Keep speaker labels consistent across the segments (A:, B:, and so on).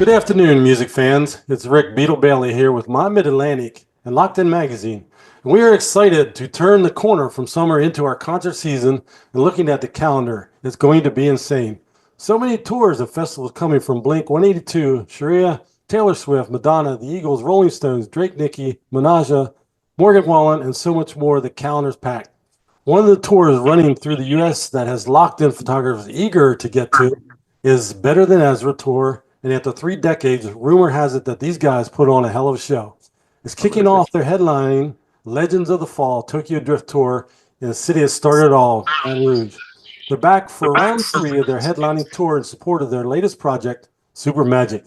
A: Good afternoon, music fans. It's Rick Beetle Bailey here with my Mid-Atlantic and LockedIn Magazine. And we are excited to turn the corner from summer into our concert season, and looking at the calendar, it's going to be insane. So many tours and festivals coming from Blink 182, Sharia, Taylor Swift, Madonna, the Eagles, Rolling Stones, Drake, Nicki, Minaj, Morgan Wallen, and so much more. The calendar's packed. One of the tours running through the U.S. that has locked in photographers eager to get to is Better Than Ezra tour. And after 3 decades, rumor has it that these guys put on a hell of a show. It's kicking off their headlining Legends of the Fall Tokyo Drift tour in the city that started it all, Baton Rouge. They're back for round three of their headlining tour in support of their latest project, Super Magic.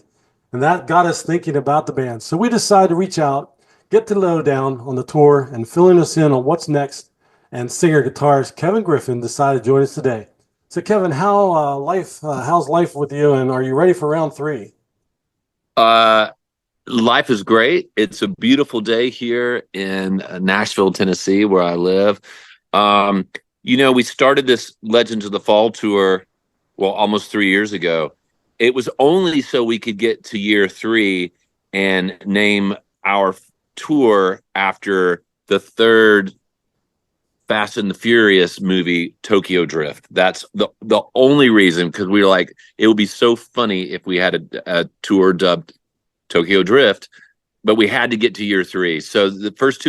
A: And that got us thinking about the band. So we decided to reach out, get the lowdown on the tour, and filling us in on what's next. And singer-guitarist Kevin Griffin decided to join us today. So, Kevin, how's life with you, and are you ready for round three?
B: Uh, Life is great. It's a beautiful day here in Nashville, Tennessee, where I live. Um, we started this Legends of the Fall tour, well, almost 3 years ago. It was only so we could get to year three and name our tour after the third Fast and the Furious movie, Tokyo Drift. That's the only reason, because we were like, it would be so funny if we had a tour dubbed Tokyo Drift, but we had to get to year three. So the first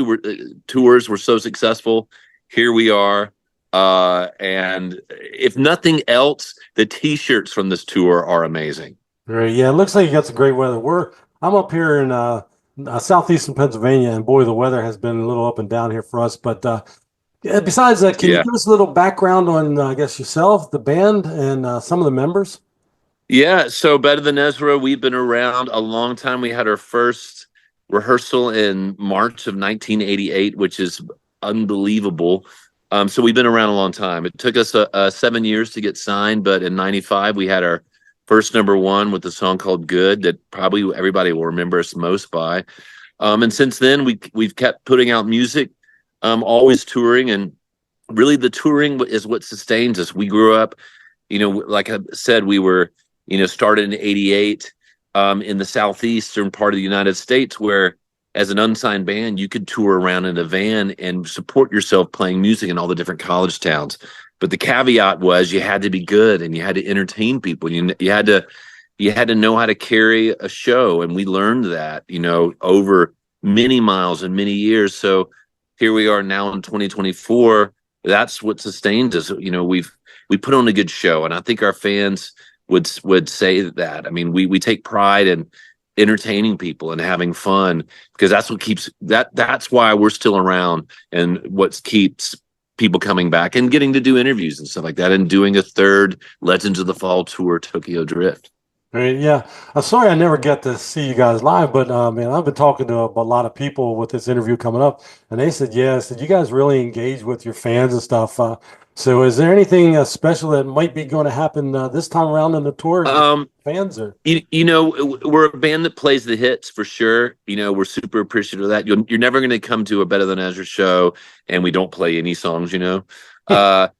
B: tours were so successful. Here we are. And if nothing else, the T-shirts from this tour are amazing.
A: Great. Yeah, it looks like you got some great weather. I'm up here in southeastern Pennsylvania, and boy, the weather has been a little up and down here for us. But yeah, besides that, can you
B: Yeah.
A: give us a little background on, I guess, yourself, the band, and some of the members?
B: Yeah, so Better Than Ezra, we've been around a long time. We had our first rehearsal in March of 1988, which is unbelievable. So we've been around a long time. It took us 7 years to get signed, but in '95 we had our first number one with a song called "Good" that probably everybody will remember us most by. And since then we've kept putting out music, always touring, and really the touring is what sustains us. We grew up, like I said, we were started in '88 in the southeastern part of the United States, where as an unsigned band, you could tour around in a van and support yourself playing music in all the different college towns. But the caveat was you had to be good and you had to entertain people. You had to know how to carry a show, and we learned that over many miles and many years. So here we are now in 2024. That's what sustains us. We put on a good show, and I think our fans would say that. I mean, we take pride in entertaining people and having fun, because that's what keeps that's why we're still around, and what keeps people coming back and getting to do interviews and stuff like that, and doing a third Legends of the Fall tour, Tokyo Drift.
A: Great. Yeah. I'm sorry I never get to see you guys live, but man, I've been talking to a lot of people with this interview coming up, and they said, yes, that you guys really engage with your fans and stuff. So is there anything special that might be going to happen this time around in the tour? Fans or
B: We're a band that plays the hits for sure. We're super appreciative of that. You're never going to come to a Better Than Ezra show and we don't play any songs. But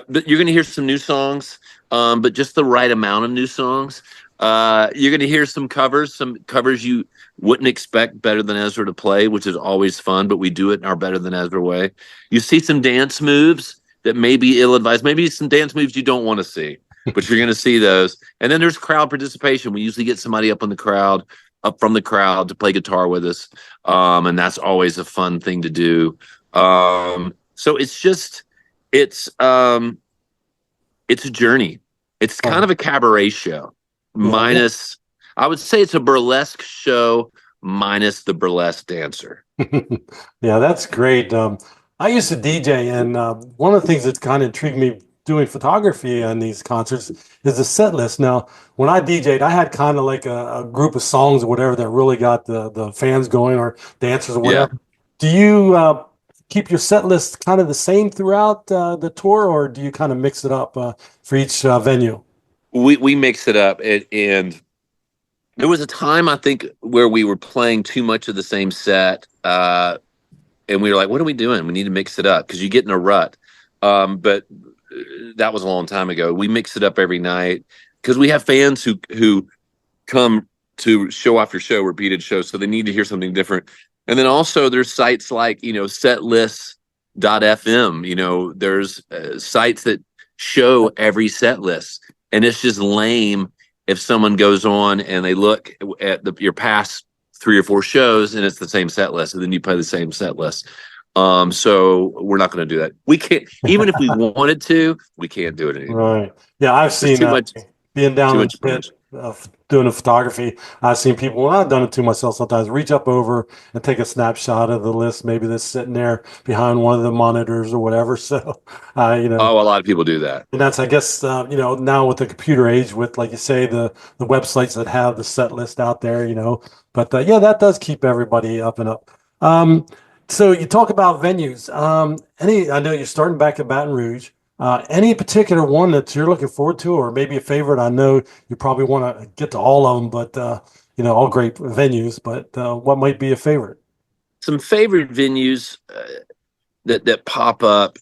B: you're going to hear some new songs, but just the right amount of new songs. You're going to hear some covers you wouldn't expect Better Than Ezra to play, which is always fun, but we do it in our Better Than Ezra way. You see some dance moves that may be ill-advised, maybe some dance moves you don't want to see, but you're going to see those. And then there's crowd participation. We usually get somebody up from the crowd to play guitar with us, and that's always a fun thing to do. So it's a journey. It's kind of a cabaret show. Minus, I would say it's a burlesque show minus the burlesque dancer.
A: Yeah, that's great. I used to DJ, and one of the things that's kind of intrigued me doing photography on these concerts is the set list. Now, when I DJ'd, I had kind of like a group of songs or whatever that really got the fans going, or dancers or
B: Yeah.
A: whatever. Do you keep your set list kind of the same throughout the tour, or do you kind of mix it up for each venue?
B: We mix it up, and there was a time, I think, where we were playing too much of the same set, and we were like, "What are we doing? We need to mix it up," because you get in a rut. But that was a long time ago. We mix it up every night because we have fans who come to show off your show, repeated shows. So they need to hear something different. And then also there's sites like, setlist.fm, there's sites that show every set list. And it's just lame if someone goes on and they look at your past 3 or 4 shows and it's the same set list, and then you play the same set list. So we're not going to do that. We can't, even if we wanted to, we can't do it anymore.
A: Right. Yeah, I've seen
B: Too much,
A: being down
B: too
A: in
B: much
A: the pit doing the photography. I've seen people, well, I've done it to myself sometimes, reach up over and take a snapshot of the list, maybe that's sitting there behind one of the monitors or whatever. So,
B: Oh, a lot of people do that.
A: and that's, I guess, now with the computer age, with, like you say, the websites that have the set list out there, but yeah, that does keep everybody up and up. So you talk about venues. I know you're starting back at Baton Rouge. Any particular one that you're looking forward to, or maybe a favorite? I know you probably want to get to all of them, but all great venues. But what might be a favorite?
B: Some favorite venues that pop up.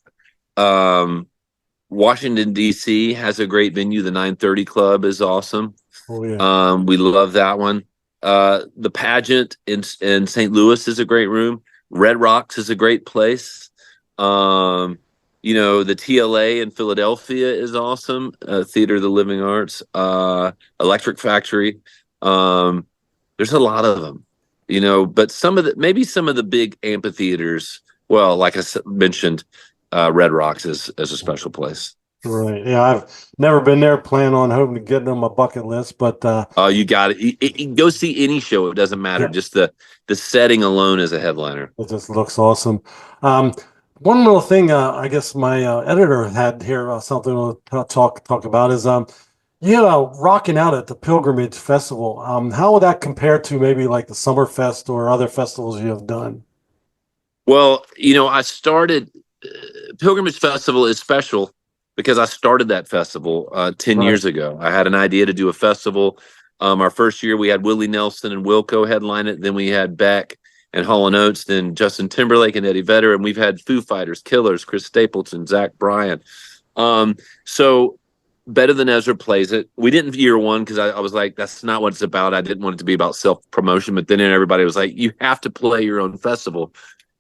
B: Washington D.C. has a great venue. The 930 Club is awesome.
A: Oh yeah.
B: We love that one. The Pageant in St. Louis is a great room. Red Rocks is a great place. The TLA in Philadelphia is awesome. Theater of the Living Arts, Electric Factory. There's a lot of them, but maybe some of the big amphitheaters. Well, like I mentioned, Red Rocks is a special place.
A: Right. Yeah, I've never been there. Plan on hoping to get on my bucket list, but
B: You got it. Go see any show. It doesn't matter.
A: yeah,
B: Just the setting alone as a headliner.
A: it just looks awesome. One little thing, I guess my editor had here something to talk about is rocking out at the Pilgrimage Festival. How would that compare to maybe like the Summerfest or other festivals you have done?
B: Well, I started Pilgrimage Festival is special because I started that festival 10
A: Right.
B: years ago. I had an idea to do a festival. Our first year, we had Willie Nelson and Wilco headline it. Then we had Beck and Hall and Oates, then Justin Timberlake and Eddie Vedder. And we've had Foo Fighters, Killers, Chris Stapleton, Zach Bryan. So Better Than Ezra plays it. We didn't year one because I was like, that's not what it's about. I didn't want it to be about self-promotion. But then everybody was like, you have to play your own festival.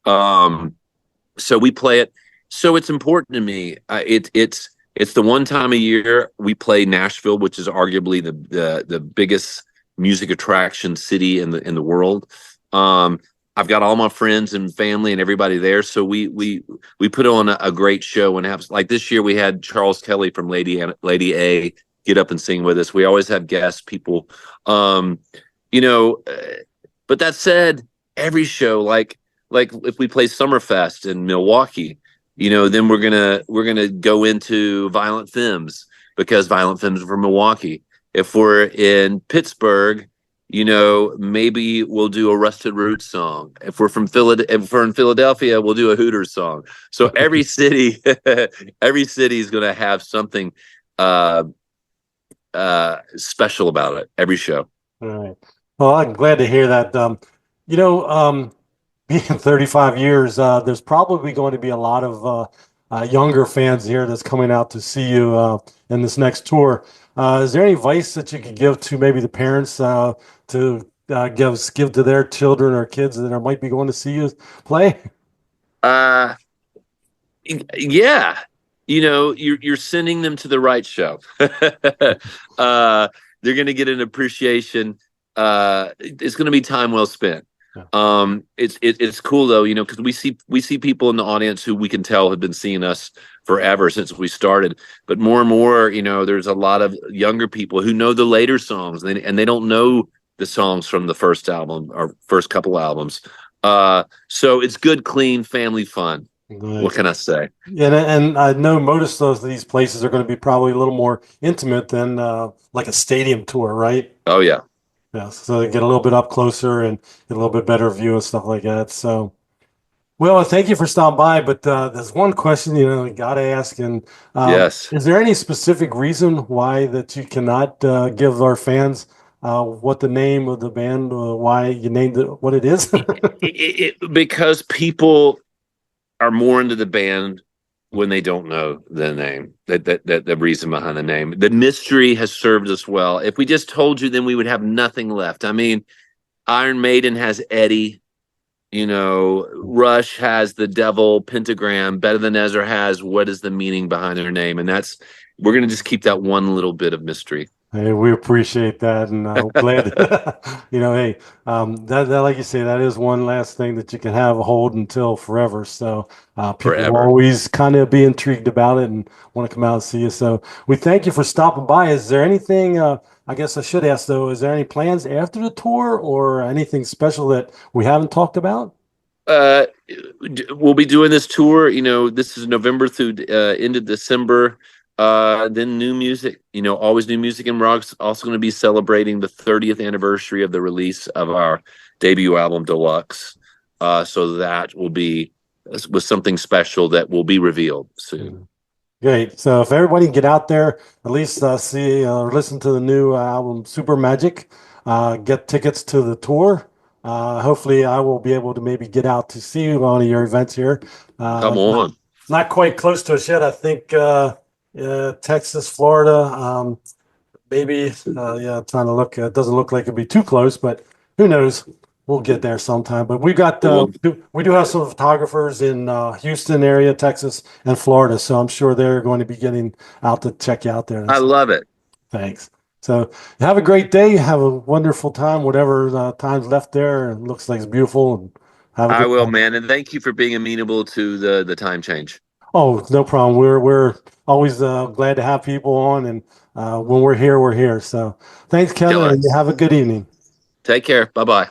B: So we play it. So it's important to me. It's the one time a year we play Nashville, which is arguably the biggest music attraction city in the world. I've got all my friends and family and everybody there, so we put on a great show and have, like, this year we had Charles Kelly from Lady A get up and sing with us. We always have guest people, but that said, every show, like if we play Summerfest in Milwaukee, then we're gonna go into Violent Femmes because Violent Femmes are from Milwaukee. If we're in Pittsburgh, maybe we'll do a Rusted Roots song. If we're in Philadelphia, we'll do a Hooters song. So every city, every city is going to have something special about it. Every show.
A: All right. Well, I'm glad to hear that. Being 35 years, there's probably going to be a lot of younger fans here that's coming out to see you in this next tour. Is there any advice that you could give to maybe the parents to give to their children or kids that might be going to see you play?
B: Uh, yeah, you're sending them to the right show. They're going to get an appreciation. It's going to be time well spent.
A: Yeah.
B: It's cool though, because we see people in the audience who we can tell have been seeing us forever since we started. But more and more, there's a lot of younger people who know the later songs, and they don't know the songs from the first album or first couple albums. So it's good, clean family fun.
A: Good.
B: What can I say?
A: And I know most of these places are going to be probably a little more intimate than like a stadium tour, right?
B: Oh yeah.
A: Yeah, so they get a little bit up closer and get a little bit better view and stuff like that. So, well, thank you for stopping by. But there's one question, you got to ask. And
B: Yes.
A: is there any specific reason why that you cannot give our fans what the name of the band, why you named it what it is?
B: Because people are more into the band when they don't know the name, that the reason behind the name. The mystery has served us well. If we just told you, then we would have nothing left. I mean, Iron Maiden has Eddie. Rush has the devil pentagram. Better Than Ezra has what is the meaning behind her name, and we're gonna just keep that one little bit of mystery
A: Hey, we appreciate that, and glad, hey, that like you say, that is one last thing that you can have a hold until forever. So people will
B: forever.
A: always kind of be intrigued about it and want to come out and see you. So we thank you for stopping by. Is there anything? I guess I should ask though. Is there any plans after the tour, or anything special that we haven't talked about?
B: Uh, we'll be doing this tour. This is November through end of December. Then new music. Always new music, and we're also going to be celebrating the 30th anniversary of the release of our debut album, Deluxe. So that will be with something special that will be revealed soon.
A: Great. So if everybody can get out there, at least see or listen to the new album, Super Magic, get tickets to the tour. Hopefully, I will be able to maybe get out to see one of your events here.
B: Come on.
A: Not quite close to us yet. I think Texas, Florida, maybe. Yeah, trying to look. It doesn't look like it'd be too close, but who knows? We'll get there sometime. But
B: Well,
A: we do have some photographers in Houston area, Texas, and Florida, so I'm sure they're going to be getting out to check you out there.
B: I love it.
A: Thanks. So have a great day. Have a wonderful time. Whatever time's left there, it looks like it's beautiful. And have a
B: I
A: good
B: will,
A: time.
B: man. And thank you for being amenable to the time change.
A: Oh, no problem. We're always glad to have people on, and when we're here, we're here. So thanks, Kevin, and you
B: Jealous.
A: have a good evening.
B: Take care. Bye bye.